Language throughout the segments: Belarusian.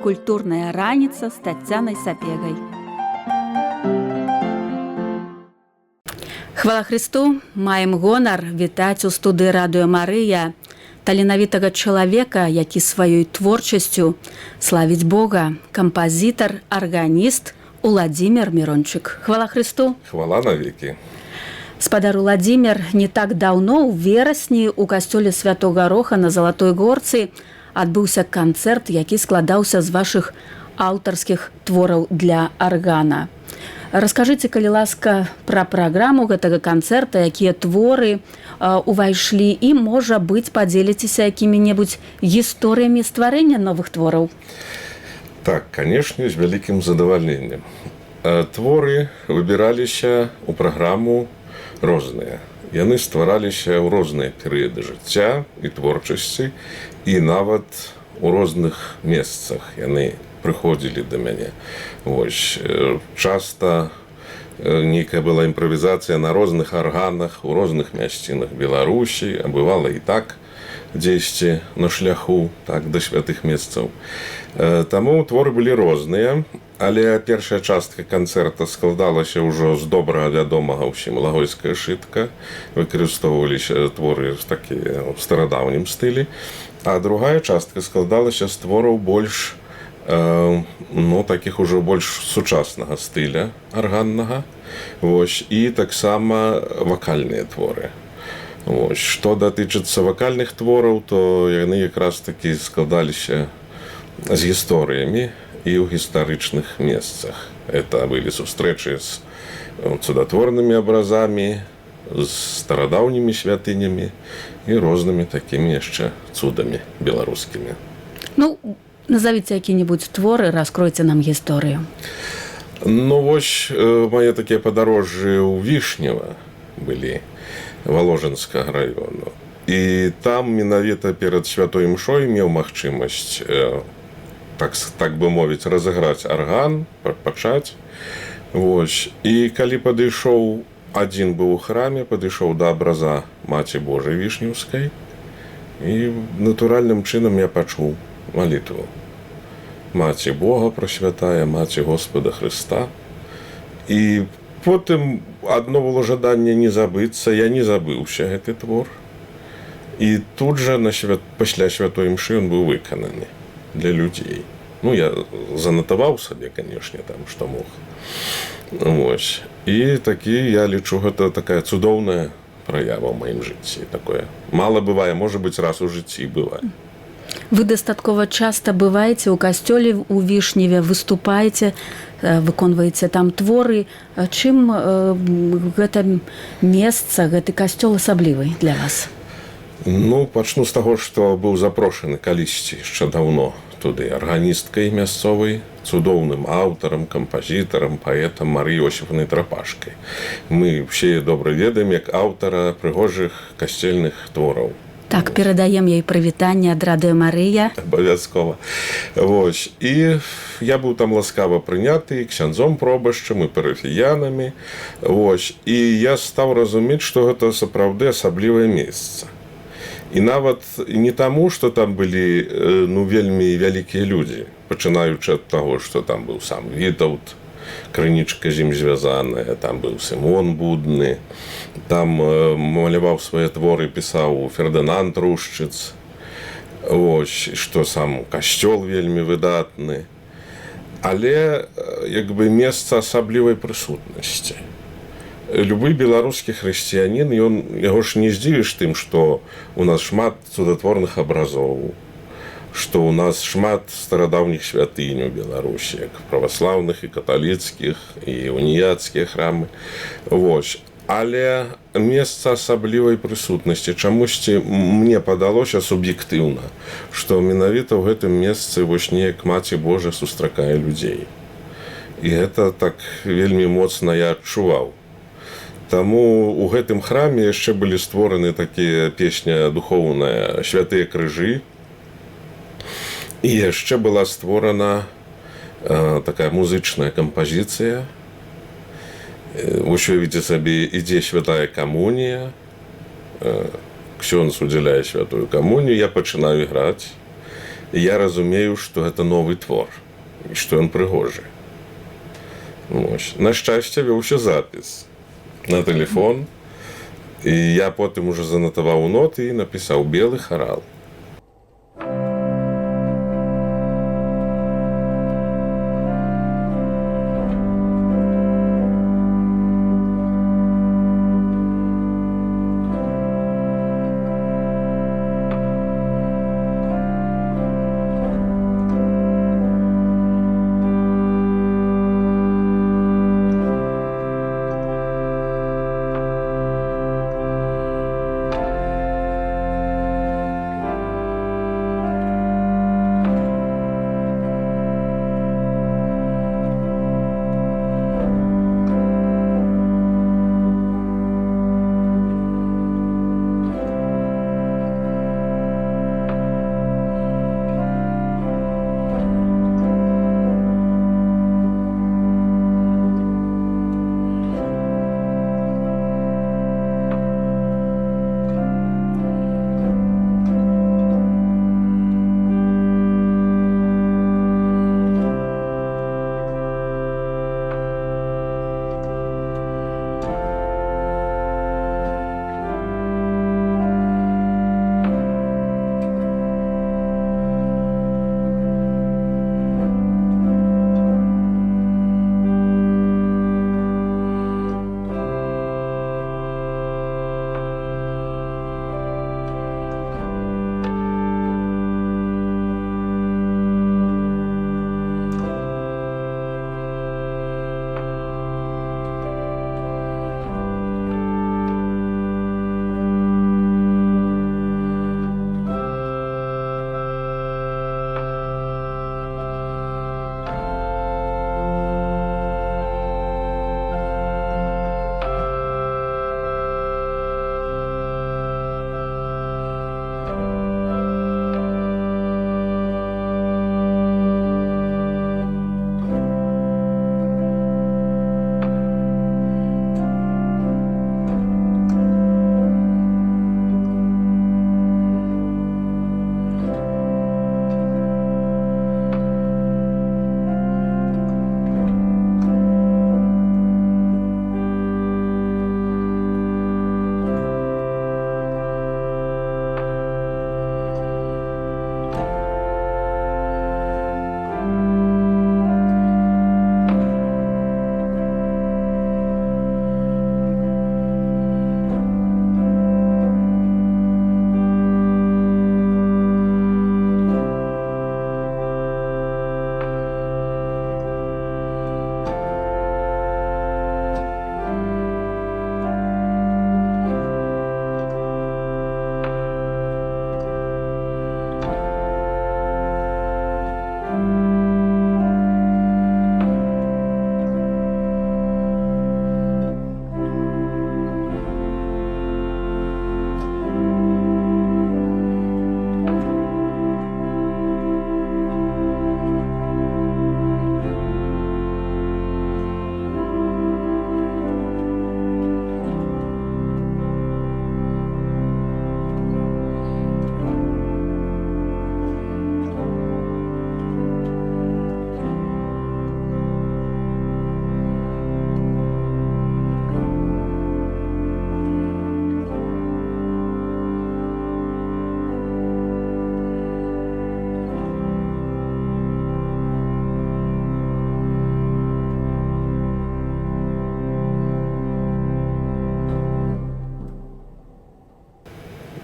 Культурная раніца з Таццянай Сапегай. Хвала Христу, маем гонар вітаць у студыі Радыё Марыя таленавітага чалавека, які сваёй творчасцю славіць Бога, кампазітар, арганіст Уладзімір Мірончык. Хвала Христу. Хвала навекі. Спадар Уладзімір, не так даўно ў верасні ў касцёле Святога Роха на Залатой Горцы адбыўся канцэрт, які складаўся з вашых аўтарскіх твораў для аргана. Раскажыце, калі ласка, пра праграму гэтага канцэрта, якія творы увайшлі і, можа быць, падзеліцеся якімі-небудзь гісторыямі стварэння новых твораў. Так, канешне, з вялікім задавальненнем. Творы выбіраліся ў праграму розныя. Яны ствараліся ў розныя перыяды жыцця і творчасці, і нават у розных месцах яны прыходзілі да мяне. Вось, часта нейкая была імправізацыя на розных арганах, у розных мясцінах Беларусі, а бывала і так, дзесьці на шляху, так, да святых месцаў. Таму творы былі розныя, але першая частка канцэрта складалася ўжо з добра вядомага ўсім лагойская шытка, выкарыстоўваліся творы такія ў старадаўнім стылі, а другая частка складалася з твораў больш, такіх ужо больш сучаснага стыля арганнага, вось, і таксама вакальныя творы. Вось, што датычыцца вакальных твораў, то яны якраз такі складаліся з гісторыямі і ў гістарычных месцах. Это былі сустрэчы з цудатворнымі абразамі, з старадаўнімі святынямі і рознымі такімі яшчэ цудамі беларускімі. Ну, назовіце які-небудзь творы, раскройце нам гісторыю. Ну, вось, мае такія падарожжы ў Вішнева былі, Валожынскага раёну. І там менавіта перад святой імшой меў магчымасць, так бы мовіць, разыграць арган, пачаць. Вось. І калі падышоў, адзін быў у храме, падышоў да абраза Маці Божай Вішнеўскай, і натуральным чынам я пачуў малітву. Маці Бога прасвятая, Маці Господа Хрыста. І потым адно было жаданне не забыцца, я не забыўся гэты твор. І тут жа пасля святой імшы ён быў выкананы для людзей. Ну, я занатаваў сабе, канешне, там, што мог. Вось. І такі, я лічу, гэта такая цудоўная праява ў маім жыцці. Такое мала бывае, можа быць, раз у жыцці бывае. Вы дастаткова часта бываеце ў касцёле ў Вішневе, выступаеце, выконваеце там творы. Чым гэта месца, гэты касцёл асаблівы для вас? Ну, пачну з таго, што быў запрошаны калісьці яшчэ даўно туды арганісткай мясцовай, цудоўным аўтарам, кампазітарам, паэтам Марыяй Осіпаўнай Трапашкай. Мы ўсе добра ведаем як аўтара прыгожых касцельных твораў. Так, перадаем ёй прывітанне ад Радыё Марыя. Абавязкова. Вось. І я быў там ласкава прыняты ксяндзом пробашчым і парафіянамі. Вось. І я стаў разумець, што гэта сапраўды асаблівае месца. І нават не таму, што там былі вельмі вялікія людзі, пачынаючы ад таго, што там быў сам Вітаўт, крынічка з ім звязаная, там быў Сымон Будны, там маляваў свае творы, пісаў Фердынанд Рушчыц, ось, што сам касцёл вельмі выдатны. Але, як бы, месца асаблівай прысутнасці. Любы беларускі хрысціянін, яго ж не здзівіш тым, што у нас шмат цудатворных абразоў, што ў нас шмат старадаўніх святынь у Беларусі, як праваслаўных і каталіцкіх, і уніяцкія храмы. Вось. Але месца асаблівай прысутнасці. Чамусьці мне падалося суб'ектыўна, што менавіта ў гэтым месцы вось неяк Маці Божа сустракае людзей. І гэта так вельмі моцна я адчуваў. Таму у гэтым храме яшчэ былі створаны такія песня духоўная «Святыя крыжы». І яшчэ была створана такая музычная кампазіцыя. Вось уявіце сабе, ідзе святая камунія, ксёндз удзяляе святую камунію, я пачынаю іграць. і я разумею, што гэта новы твор, і што ён прыгожы. На шчасце, вёўся запіс на тэлефон, і я потым ужо занатаваў ноты і напісаў белы харал.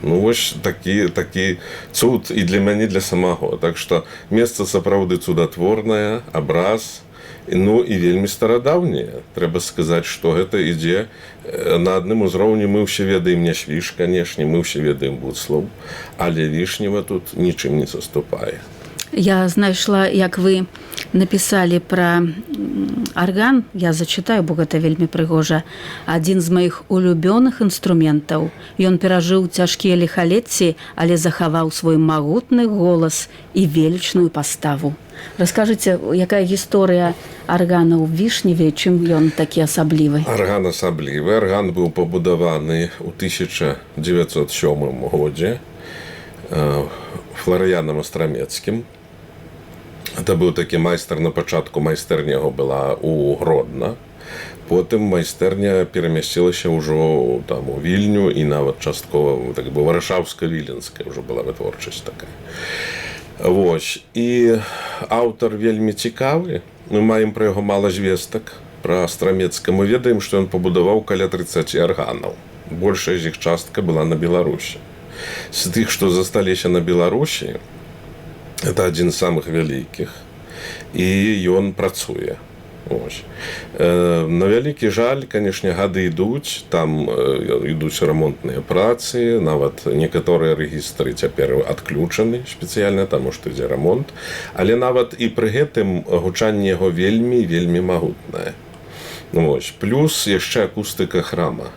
Ну вось такі цуд і для мяне, для самого. Так што месца сапраўды цудатворнае, абраз, ну і вельмі старадаўняе. Трэба сказаць, што гэта ідзе на адным узроўні. Мы ўсе ведаем Няшвіж, канешне, мы ўсе ведаем Буцлаў, але Вішнева тут нічым не саступае. Я знайшла, як вы напісалі пра арган, я зачытаю, бо гэта вельмі прыгожа. Адзін з маіх улюбёных інструментаў. Ён перажыў цяжкія ліхалецці, але захаваў свой магутны голас і велічную паставу. Раскажыце, якая гісторыя аргана ў Вішневе, чым ён такі асаблівы? Арган асаблівы. Арган быў пабудаваны ў 1907 годзе Фларыянам Астрамецкім. Это быў такі майстар, на пачатку майстэрня яго была ў Гродна. Потым майстэрня перамясцілася ўжо там у Вільню і нават часткова так бы варшаўска-віленская ўжо была вытворчасць такая. Вось. І аўтар вельмі цікавы. Мы маем пра яго мала звестак. Пра Астрамецка мы ведаем, што ён пабудаваў каля 30 арганаў. Большая з іх частка была на Беларусі. З тых, што засталіся на Беларусі, это адзін з самых вялікіх, і ён працуе. Ось. На вялікі жаль, канешне, гады ідуць, там ідуць рамонтныя працы, нават некаторыя рэгістры цяпер адключаны спецыяльна, таму што ідзе рамонт, але нават і пры гэтым гучанне яго вельмі магутнае. Ось. Плюс яшчэ акустыка храма.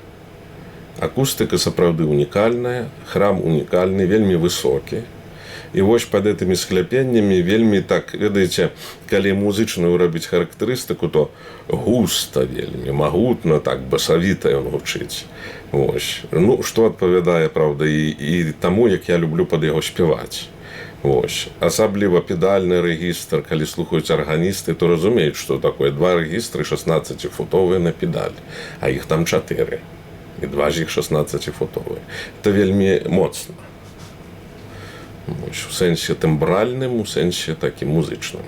Акустыка сапраўды унікальная, храм унікальны, вельмі высокі. І вось пад гэтымі скляпеннямі вельмі так, ведаеце, калі музычную рабіць характарыстыку, то густа вельмі, магутна, так, басавіта ён гучыць. Вось. Ну, што адпавядае, правда, і таму, як я люблю пад яго спяваць. Вось. Асабліва педальны рэгістр, калі слухаюць арганісты, то разумеюць, што такое 2 рэгістры 16-футовыя на педаль, а іх там 4. І 2 з іх 16-футовыя. Это вельмі моцна. У сэнсе тэмбральным, у сэнсе такім музычным.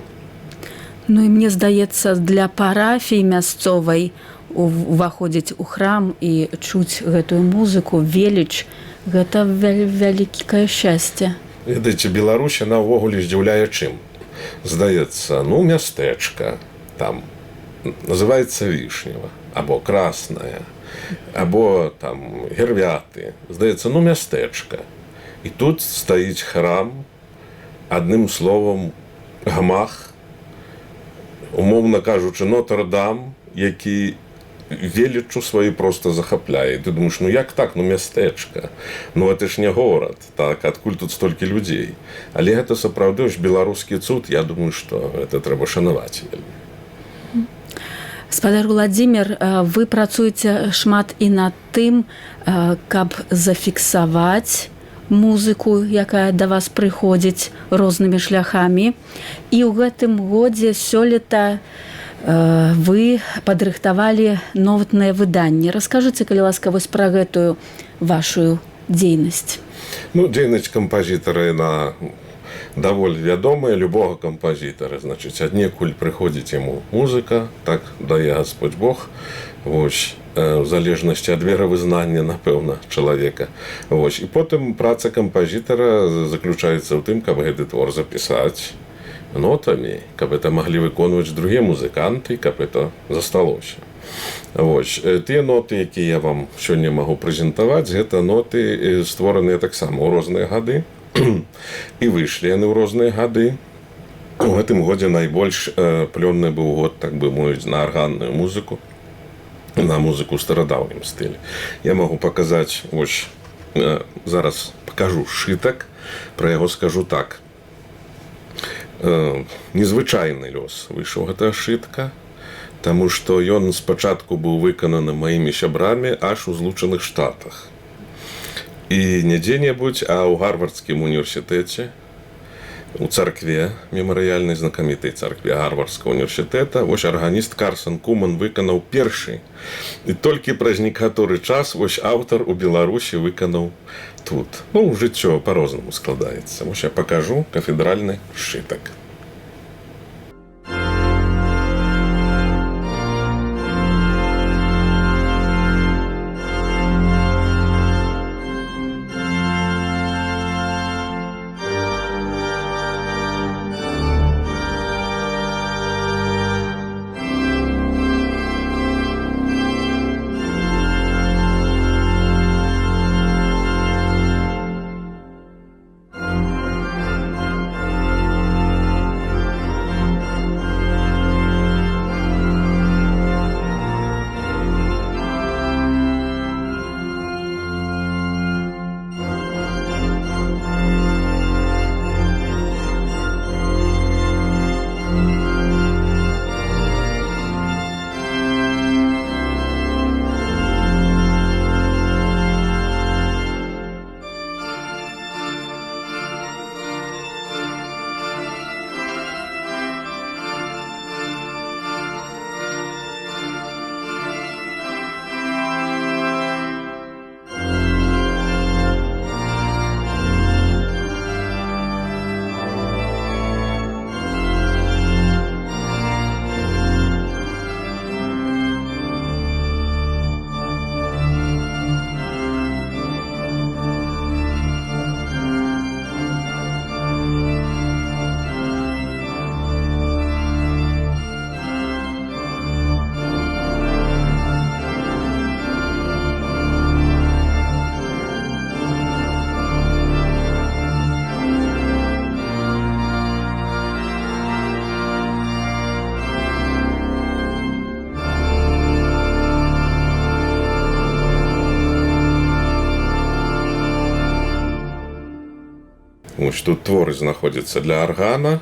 Ну і мне здаецца, для парафіі мясцовай уваходзіць у храм і чуць гэтую музыку, веліч, гэта вялікае шчасце. Ведаеце, Беларусь, яна ўвогуле здзіўляе чым? Здаецца, ну, мястэчка, там, называецца Вішнева, або Красная, або там Гервяты. Здаецца, ну, мястэчка. І тут стаіць храм, адным словам, гмах, умоўна кажучы, Нотр-Дам, які веліччу сваю проста захапляе. Ты думаеш, ну як так, ну мястэчка, ну гэта ж не горад, так, адкуль тут столькі людзей. Але гэта сапраўды ж беларускі цуд, я думаю, што гэта трэба шанаваць вельмі. Спадар Уладзімір, вы працуеце шмат і над тым, каб зафіксаваць музыку, якая да вас прыходзіць рознымі шляхамі. І ў гэтым годзе сёлета вы падрыхтавалі новатнае выданне. Раскажыце, калі ласка, вось пра гэтую вашу дзейнасць. Ну, дзейнасць кампазітара, яна даволі вядомая, любога кампазітара. Значыць, аднекуль прыходзіць яму музыка, так дае Гасподь Бог, вось, в залежнасці ад веравызнання, напэўна, чалавека. Вось. І потым праца кампазітара заключаецца ў тым, каб гэты твор запісаць нотамі, каб это маглі выконваць другія музыканты, каб это засталося. Вось. Тыя ноты, якія я вам сёння магу прэзентаваць, гэта ноты створаныя таксама ў розныя гады, і выйшлі яны ў розныя гады. У гэтым годзе найбольш плённы быў год, так бы мовіць, на арганную музыку, на музыку ў старадаўнім стылі. Я магу паказаць, вось, зараз пакажу сшытак, пра яго скажу так. Незвычайны лёс выйшаў гэтага сшытка, таму што ён спачатку быў выкананы маімі сябрамі аж у Злучаных Штатах. І не дзе-небудзь, а ў Гарвардскім універсітэце, у царкве, мемарыяльнай знакамітай царкве Гарвардскага універсітэта, вось арганіст Карсон Куман выканаў першы. І толькі праз некаторы час вось аўтар у Беларусі выканаў тут. Ну, жыццё па-рознаму складаецца. Вось я пакажу кафедральны сшытак. Вось тут творы знаходзяцца для аргана,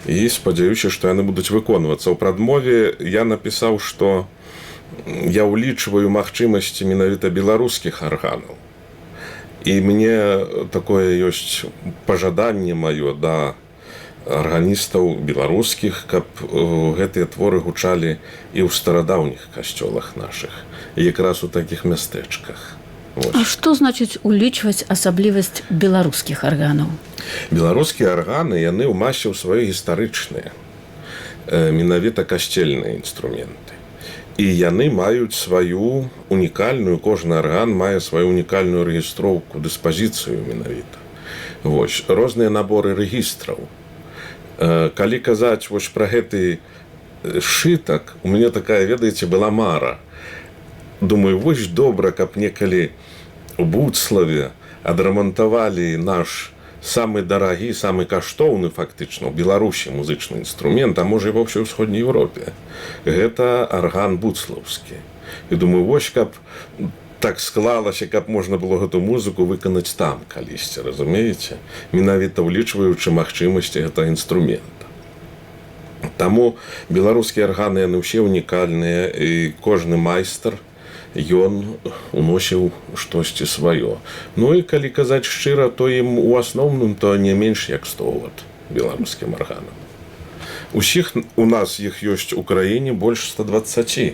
і спадзяюся, што яны будуць выконвацца. У прадмове я напісаў, што я ўлічваю магчымасці менавіта беларускіх арганаў. І мне такое ёсць пажаданне маё да арганістаў беларускіх, каб гэтыя творы гучалі і ў старадаўніх касцёлах нашых, і якраз у такіх мястэчках. А што значыць улічваць асаблівасць беларускіх арганаў? Беларускія арганы, яны ў масе ў свае гістарычныя, менавіта касцельныя інструменты. І яны маюць сваю унікальную, кожны арган мае сваю унікальную рэгістроўку, дыспазіцыю менавіта. Вось, розныя наборы рэгістраў. Калі казаць вось пра гэты сшытак, у мяне такая, ведаеце, была мара. Думаю, вось добра, каб некалі у Буцлаве адрамантавалі наш самы дарагі, самы каштоўны фактычна ў Беларусі музычны інструмент, а можа і ва ўсёй усходняй Еўропе. Гэта арган буцлаўскі. І думаю, вось каб так склалася, каб можна было гэту музыку выканаць там калісьці, разумееце? Менавіта ўлічваючы магчымасці гэтага інструмента. Таму беларускія арганы, яны ўсе унікальныя, і кожны майстар ён уносіў штосьці сваё. Ну і калі казаць шчыра, то ім у асноўным то не менш як 100 год беларускім арганам. Усіх у нас іх ёсць у краіне больш 120,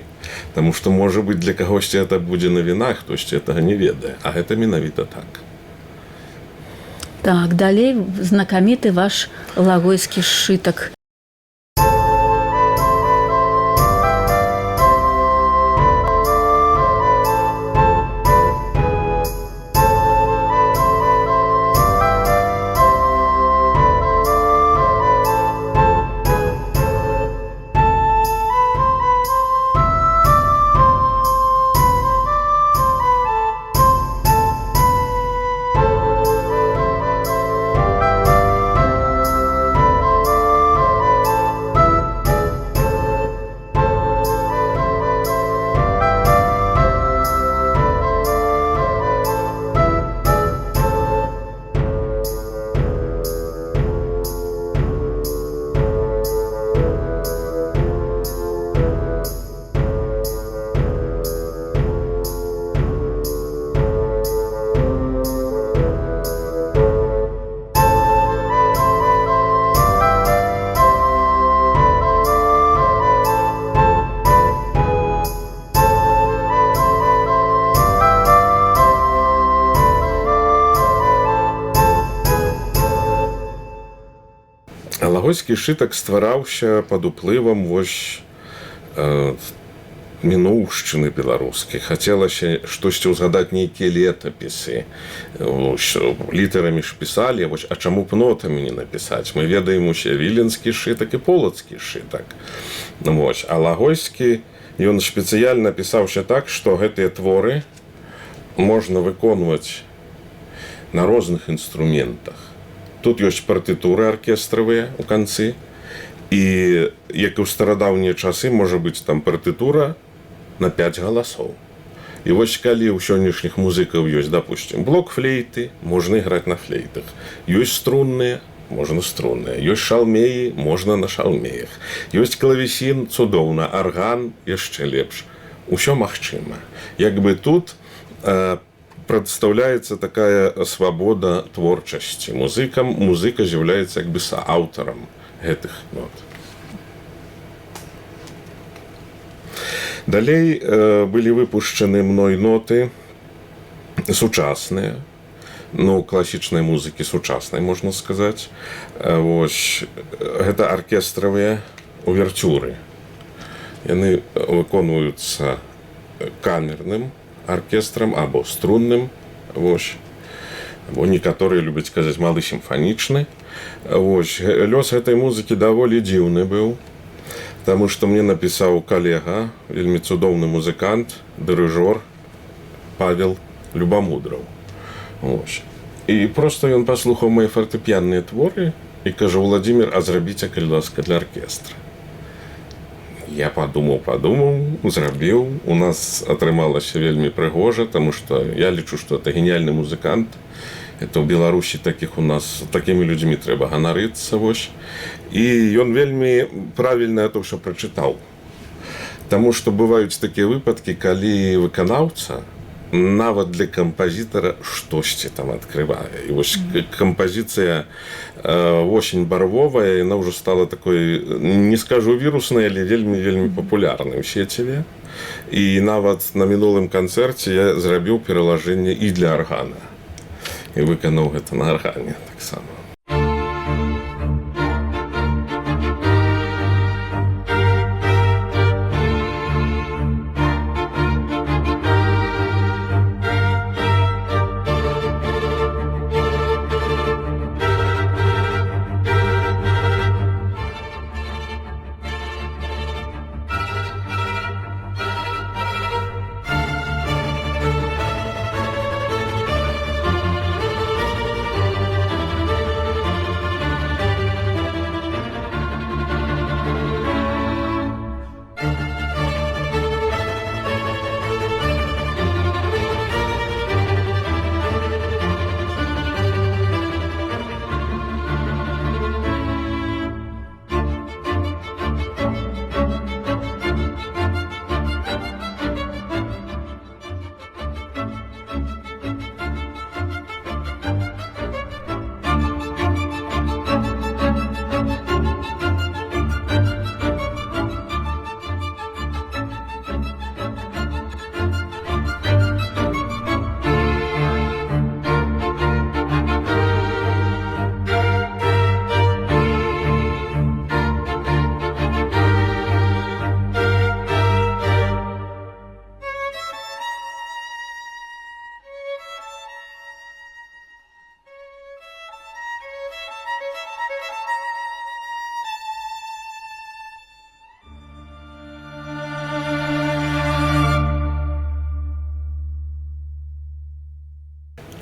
таму што, можа быць, для кагосьці это будзе навіна, хтосьці гэтага не ведае, а гэта менавіта так. Так, далей знакаміты ваш лагойскі сшытак. Лагойскі сшытак ствараўся пад уплывам вось мінуўшчыны беларускай. Хацелася штосьці ўзгадаць, нейкія летапісы. Літарамі ж пісалі, вось, а чаму б нотамі не напісаць? Мы ведаем усе віленскі сшытак і полацкі сшытак. Вось. А лагойскі, ён спецыяльна пісаўся так, што гэтыя творы можна выконваць на розных інструментах. Тут ёсць партытуры аркестравыя ў канцы, і, як і ў старадаўнія часы, можа быць там партытура на 5 галасоў. І вось калі ў сённяшніх музыкаў ёсць, допустим, блок флейты, можна іграць на флейтах. Ёсць струнныя, можна струнныя. Ёсць шалмеі, можна на шалмеях. Ёсць клавесін, цудоўна, арган, яшчэ лепш. Усё магчыма. Як бы тут прадстаўляецца такая свабода творчасці. Музыка з'яўляецца як бы сааўтарам гэтых нот. Далей былі выпушчаны мной ноты сучасныя, ну, класічнай музыкі сучаснай, можна сказаць. Вось, гэта аркестравыя увертюры. Яны выконваюцца камерным аркестрам або струнным, вось. Або некаторыя любяць казаць малы сімфанічны. Вось. Лёс гэтай музыкі даволі дзіўны быў, таму што мне напісаў калега, вельмі цудоўны музыкант, дырыжор Павел Любамудраў. Вось. І проста ён паслухаў мае фартэпіянныя творы і кажа: Владимир, а зрабіце, калі ласка, для аркестра. Я падумаў, зрабіў. У нас атрымалася вельмі прыгожа, таму што я лічу, што это геніяльны музыкант. Это ў Беларусі таких у нас такімі людзьмі трэба ганарыцца вось. І ён вельмі правільна это ўсё прачытаў. Таму што бываюць такія выпадкі, калі выканаўца нават для кампазітара штосьці там адкрывае. І вось кампазіцыя «Осень барвовая», яна ўжо стала такой, не скажу віруснай, але вельмі папулярнай у сеціве. І нават на мінулым канцэрце я зрабіў пералажэнне і для аргана. І выканаў гэта на аргане таксама.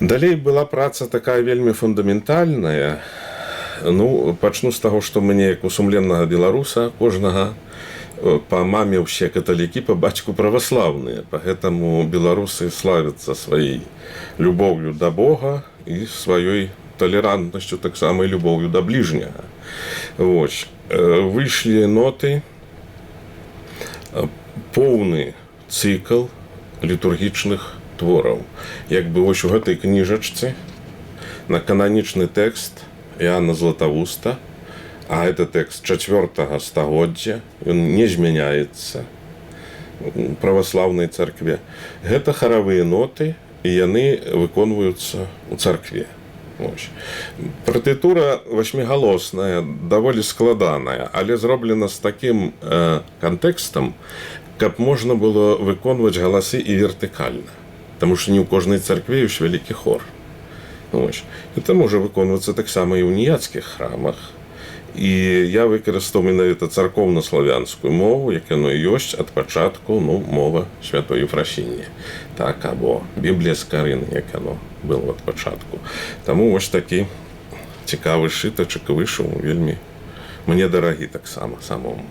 Далей была праца такая вельмі фундаментальная. Ну, пачну з таго, што мне, як у сумленнага беларуса, кожнага па маме ўсе каталікі, па бацьку праваслаўныя. Пагэтаму беларусы славяцца сваёй любоўю да Бога і сваёй талерантнасцю, таксама і любоўю да бліжняга. Вось. Выйшлі ноты, поўны цыкл літургічных твораў. Як бы вось у гэтай кніжачцы на кананічны тэкст Іанна Златавуста, а гэта тэкст 4-го стагоддзя, ён не змяняецца у праваслаўнай царкве. Гэта харавыя ноты, і яны выконваюцца ў царкве. Партытура васьмігалосная, даволі складаная, але зроблена з такім кантэкстам, каб можна было выконваць галасы і вертыкальна. Таму што не ў кожнай царкве ёсць вялікі хор. Гэта можа выконвацца таксама і ў уніяцкіх храмах. І я выкарыстаў менавіта царкоўна-славянскую мову, як яно ёсць ад пачатку, мова святой Ефрасініі. Так, або Біблія з Карыны, як яно было ад пачатку. Таму вось такі цікавы шытачак выйшаў, вельмі мне дарагі таксама самому.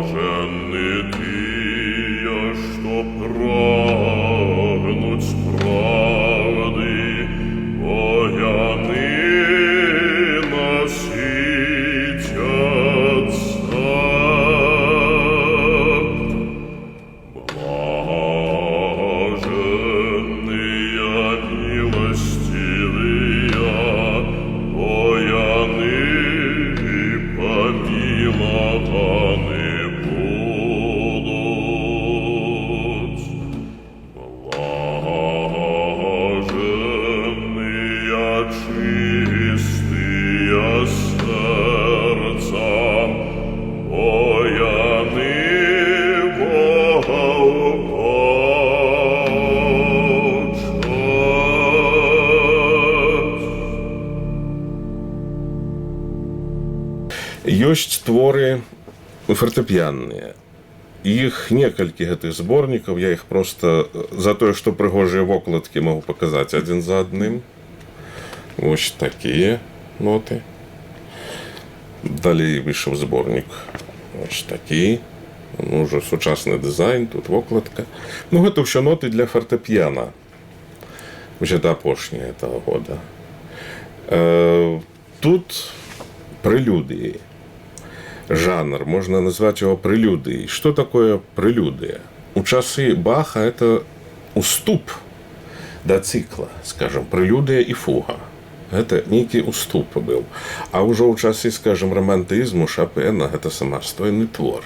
Блаженны Ёсць творы фартэпіянныя. Іх некалькі гэтых зборнікаў, я іх просто за тое, што прыгожыя вокладкі магу паказаць адзін за адным. Вось такія ноты. Далей выйшаў зборнік. Вось такі. Ну, ўжо сучасны дызайн, тут вокладка. Ну, гэта ўсё ноты для фартэпіяна. Вось гэта апошняе этого года. Тут прэлюдыі. Жанр, можна назваць яго прэлюдыяй. Што такое прэлюдыя? У часы Баха это уступ да цыкла, скажем, прэлюдыя і фуга. Гэта нейкі уступ быў. А ўжо ў часы, скажем, романтызму Шопена гэта самастойны твор.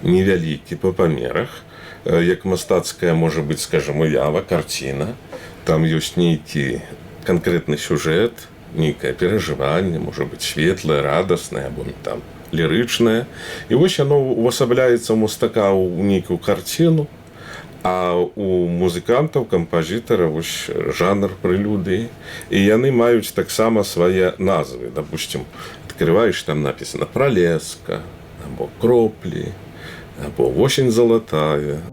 Невялікі па памерах, як мастацкая можа быць, скажем, уява, карціна. Там ёсць нейкі канкрэтны сюжэт, нейкае перажыванне, можа быць светлае, радаснае, або там лірычнае. І вось яно увасабляецца ў мастака ў нейкую карціну, а у музыкантаў, кампазітара вось жанр прэлюдыі. І яны маюць таксама свае назвы. Допустим, открываеш, там написано «Пролеска», або «Кроплі», або «Осень золотая».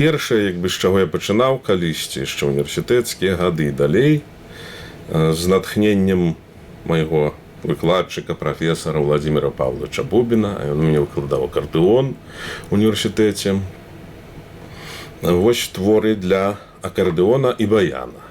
Першае, як бы, з чаго я пачынаў калісьці, яшчэ універсітэцкія гады і далей, з натхненнем майго выкладчыка, прафесара Владимира Павловича Бубіна, а ён мне выкладаў акардэон у універсітэце. Вось творы для акардэона і баяна.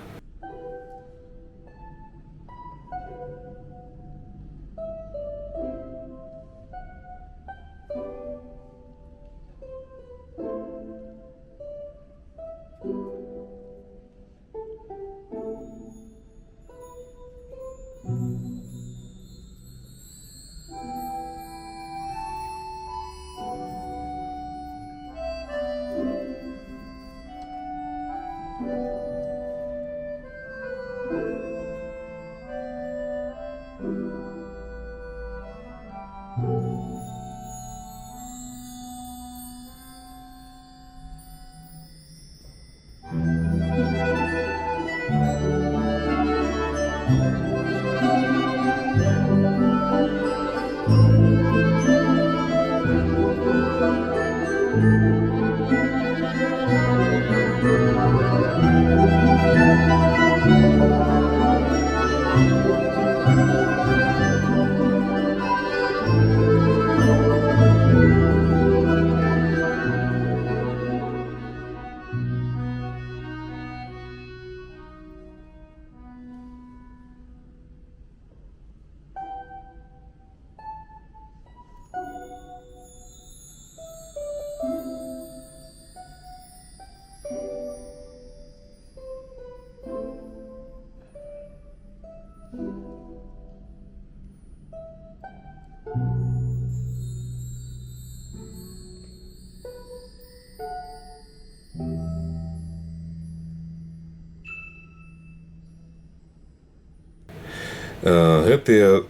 гэтыя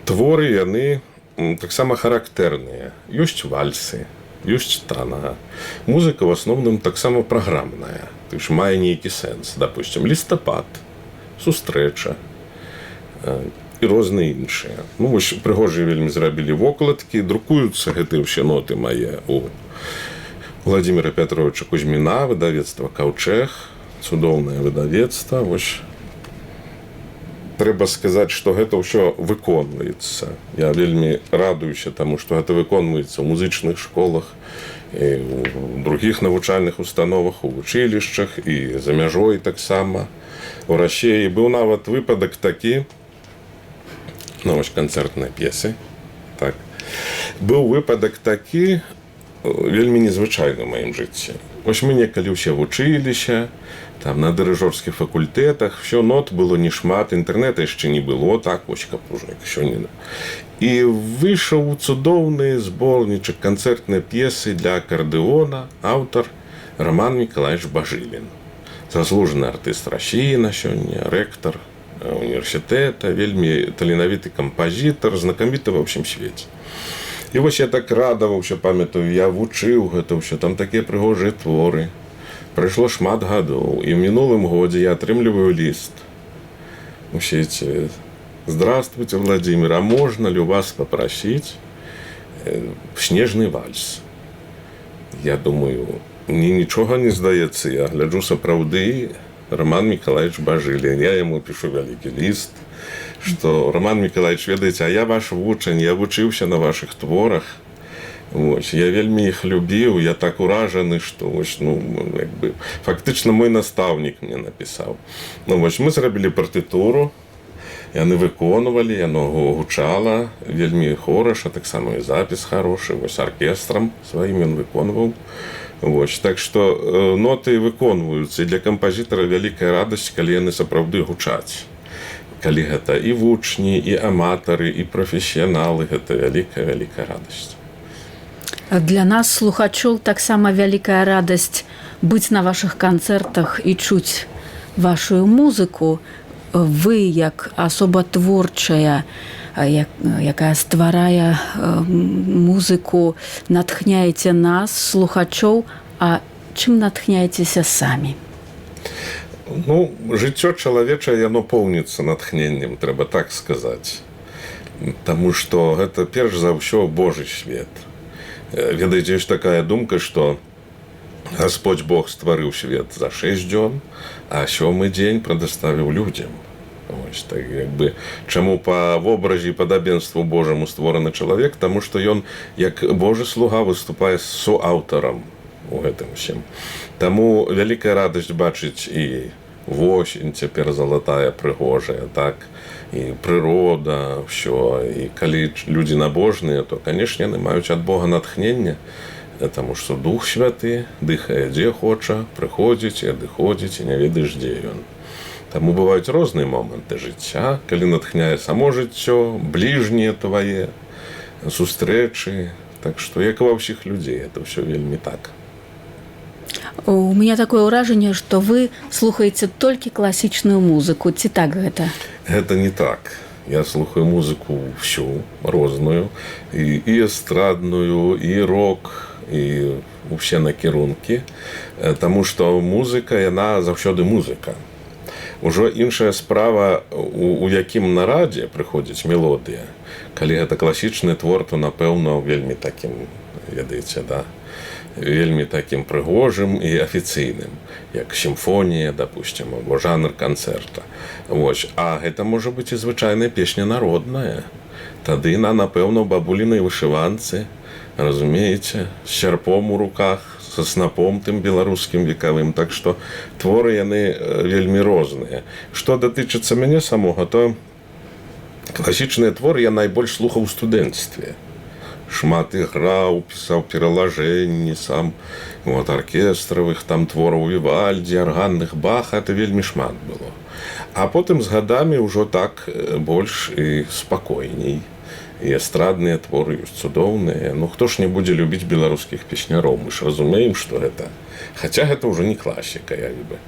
творы яны таксама характэрныя. Ёсць вальсы, ёсць танга. Музыка в асноўным таксама праграмная. То есть мае нейкі сэнс. Допустим, лістапад, сустрэча і розныя іншыя. Ну, вось прыгожыя вельмі зрабілі вокладкі, друкуюцца гэтыя ўсе ноты мае у Владимира Петровича Кузьміна, выдавецтва «Каўчэг», цудоўнае выдавецтва. Вось трэба сказаць, што гэта ўсё выконваецца. Я вельмі радуюся таму, што гэта выконваецца ў музычных школах, і ў другіх навучальных установах, у вучылішчах і за мяжой таксама. У Расіі быў нават выпадак такі, ну, вось канцэртныя п'есы, так. Быў выпадак такі, вельмі незвычайны ў маім жыцці. Вось мы некалі ўсе вучыліся, там на дырыжорскіх факультэтах, всё нот было не шмат, інтэрнэта яшчэ не было, так, вось каб ужо як сёння. І выйшаў цудоўны зборнічак канцэртнай п'есы для акардэона, аўтар Роман Миколаевич Бажилин. Заслужаны артыст Расіі на сёння, рэктар універсітэта, вельмі таленавіты кампазітар, знакаміты ва ўсім свеце. І вось я так радаваўся, памятаю, я вучыў гэта ўсё, там такія прыгожыя творы. Прайшло шмат гадоў, і ў мінулым годзе я атрымліваю ліст у сеці. Здравствуйте, Владимир, а можно ли у вас попросить снежный вальс? Я думаю, мне нічога не здаецца, я гляджу сапраўды Роман Миколаевич Бажилин. Я ему пишу вялікі ліст, что Роман Миколаевич, ведаеце, а я ваш вучань, я вучыўся на ваших творах. Вось, я вельмі іх любіў, я так уражаны, што вось, ну, як бы, фактычна мой настаўнік мне напісаў. Ну, вось, мы зрабілі партытуру, яны выконвалі, яно гучала, вельмі хораша, таксама і запіс харошы, вось аркестрам сваім ён выконваў. Вось, так што ноты выконваюцца, і для кампазітара вялікая радасць, калі яны сапраўды гучаць. Калі гэта і вучні, і аматары, і прафесіяналы, гэта вялікая радасць. Для нас, слухачоў, таксама вялікая радасць быць на вашых канцэртах і чуць вашу музыку. Вы, як асоба творчая, якая стварае музыку, натхняеце нас, слухачоў, а чым натхняецеся самі? Ну, жыццё чалавечае, яно поўніцца натхненнем, трэба так сказаць. Таму што гэта перш за ўсё Божы свет. Ведаеце, ёсць такая думка, што Господь Бог стварыў свет за 6 дзён, а 7-й дзень прадаставіў людзям. Ось, так, як бы, чаму па вобразе і падабенству Божаму створаны чалавек? Таму што ён, як Божы слуга, выступае суаўтарам у гэтым усім. Таму вялікая радасць бачыць і восень цяпер залатая, прыгожая, так, і прырода, ўсё. І калі людзі набожныя, то, канешне, яны маюць ад Бога натхнення, таму што Дух Святы дыхае дзе хоча, прыходзіць і адыходзіць, і не ведаеш, дзе ён. Таму бываюць розныя моманты жыцця, калі натхняе само жыццё, бліжнія твае, сустрэчы. Так што, як ва ўсіх людзей, это ўсё вельмі так. У меня такое ўражанне, што вы слухаеце толькі класічную музыку. Ці так гэта? Гэта не так. Я слухаю музыку всю, розную, і эстрадную, і рок, і ўсе накірункі. Таму што музыка, яна заўсёды музыка. Ужо іншая справа, у якім нарадзе прыходзіць мелодыя. Калі гэта класічны твор, то, напэўна, вельмі такім, ведаеце, да, вельмі такім прыгожым і афіцыйным, як сімфонія, допустим, або жанр канцэрта. Вось. А гэта можа быць і звычайная песня народная. Тады на, напэўна, у бабулінай вышыванцы, разумееце, з сярпом у руках, са снапом тым беларускім векавым. Так што творы яны вельмі розныя. Што датычыцца мяне самога, то класічныя творы я найбольш слухаў у студэнцтве. Шмат іграў, пісаў пералажэнні сам, от, аркестравых там твораў Вівальдзі, арганных Баха, это вельмі шмат было. А потым з гадамі ўжо так больш і спакойней. І эстрадныя творы ёсць цудоўныя. Ну, хто ж не будзе любіць беларускіх песняроў? Мы ж разумеем, што гэта... Хаця гэта ўжо не класіка, як бы.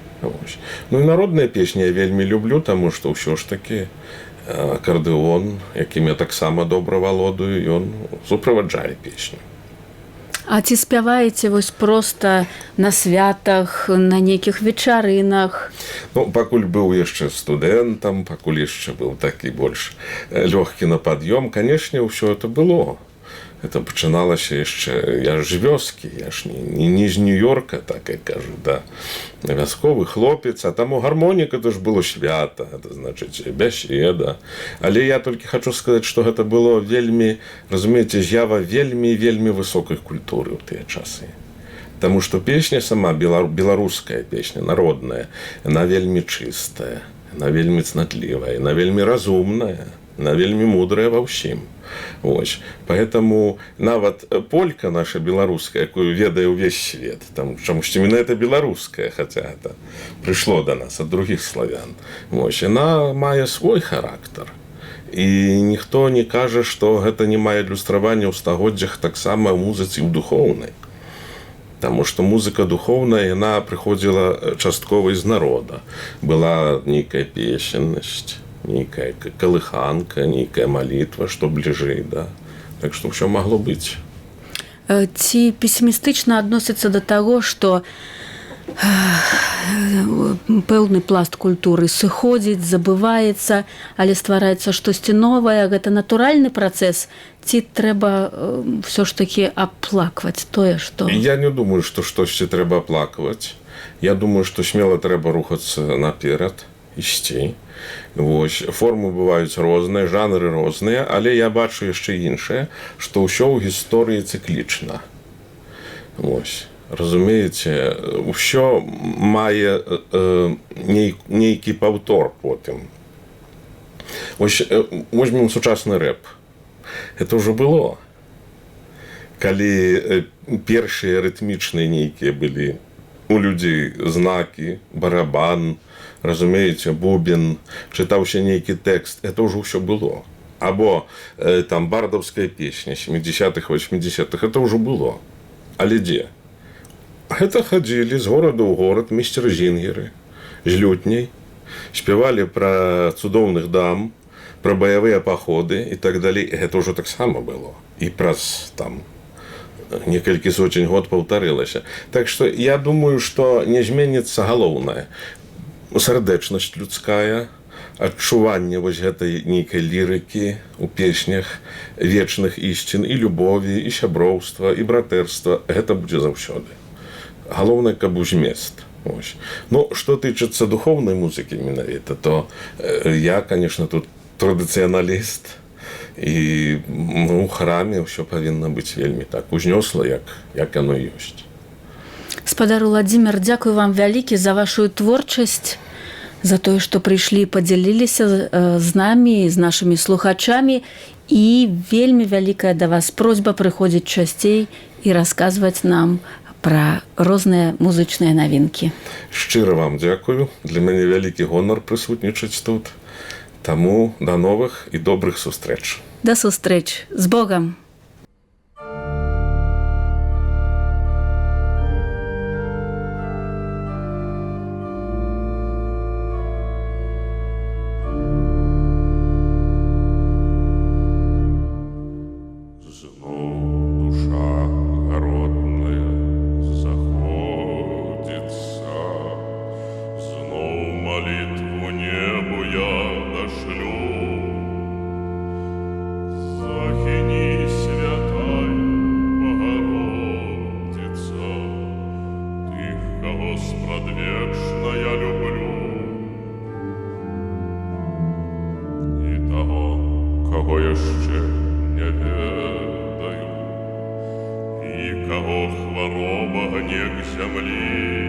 Ну, і народныя песні я вельмі люблю, таму што ўсё ж такі акардэон, якім я таксама добра валодаю, ён суправаджае песню. А ці спяваеце вось проста на святах, на нейкіх вечарынах? Ну, пакуль быў яшчэ студэнтам, пакуль яшчэ быў такі больш лёгкі на пад'ём, канешне, ўсё это было. Это пачыналася яшчэ, я ж з вёскі, я ж не з Нью-Йорка, так я кажу, да, вясковы хлопец, а таму гармоніка, то ж было свята, это значыць бяседа. Але я толькі хачу сказаць, што гэта было вельмі, разумееце, з'ява вельмі высокай культуры ў тыя часы. Таму што песня сама, беларуская песня, народная, яна вельмі чыстая, яна вельмі цнатлівая, яна вельмі разумная, яна вельмі мудрая ва ўсім. Ось. Поэтому нават полька наша беларуская, якую ведае ўвесь свет, там чамусьці менавіта беларуская, хаця это прыйшло до нас ад другіх славян. Ось. Яна мае свой характар. І ніхто не кажа, што гэта не мае адлюстравання ў стагоддзях таксама ў музыцы ў духоўнай. Таму што музыка духоўная, яна прыходзіла часткова з народа. Была нейкая песеннасць, нейкая калыханка, нейкая малітва, што бліжэй, да. Так што ўсё магло быць. Ці песімістычна адносіцца да таго, што пэўны пласт культуры сыходзіць, забываецца, але ствараецца штосьці новае, гэта натуральны працэс, ці трэба ўсё ж такі аплакваць тое, што... Я не думаю, што штосьці трэба аплакваць. Я думаю, што смела трэба рухацца наперад, ісці. Вось. Формы бываюць розныя, жанры розныя, але я бачу яшчэ іншае, што ўсё ў гісторыі цыклічна. Вось. Разумееце, ўсё мае нейкі паўтор потым. Вось, возьмем сучасны рэп. Это ўжо было. Калі першыя рытмічныя нейкія былі у людзей знакі, барабан, разумееце, бубен, чытаўся нейкі тэкст, это ўжо ўсё было. Або там бардаўская песня 70-х, 80-х, это ўжо было. Але дзе? Гэта хадзілі з горада ў горад місцер-зінгеры, з лютняй, спявалі пра цудоўных дам, пра баявыя паходы і так далей. Гэта ўжо таксама было. І праз там некалькі сотень год паўтарылася. Так што я думаю, што не зменіцца галоўнае. Сардэчнасць людская, адчуванне вось гэтай нейкай лірыкі у песнях, вечных ісцін і любові, і сяброўства, і братэрства. Гэта будзе заўсёды. Галоўнае, каб у змест. Ось. Ну, што тычыцца духоўнай музыкі менавіта, то я, конечно, тут традыцыяналіст, і у храме ўсё павінна быць вельмі так узнёсла, як яно ёсць. Спадар Уладзімір, дзякую вам вялікі за вашу творчасць, за тое, што прыйшлі і падзяліліся з намі, з нашымі слухачамі, і вельмі вялікая да вас просьба прыходзіць часцей і расказваць нам пра розныя музычныя навінкі. Шчыра вам дзякую. Для мяне вялікі гонар прысутнічаць тут. Таму да новых і добрых сустрэч. Да сустрэч. З Богам! Молитву небу я дошлю. кого еще не ведаю, и кого хвороба гнев земли.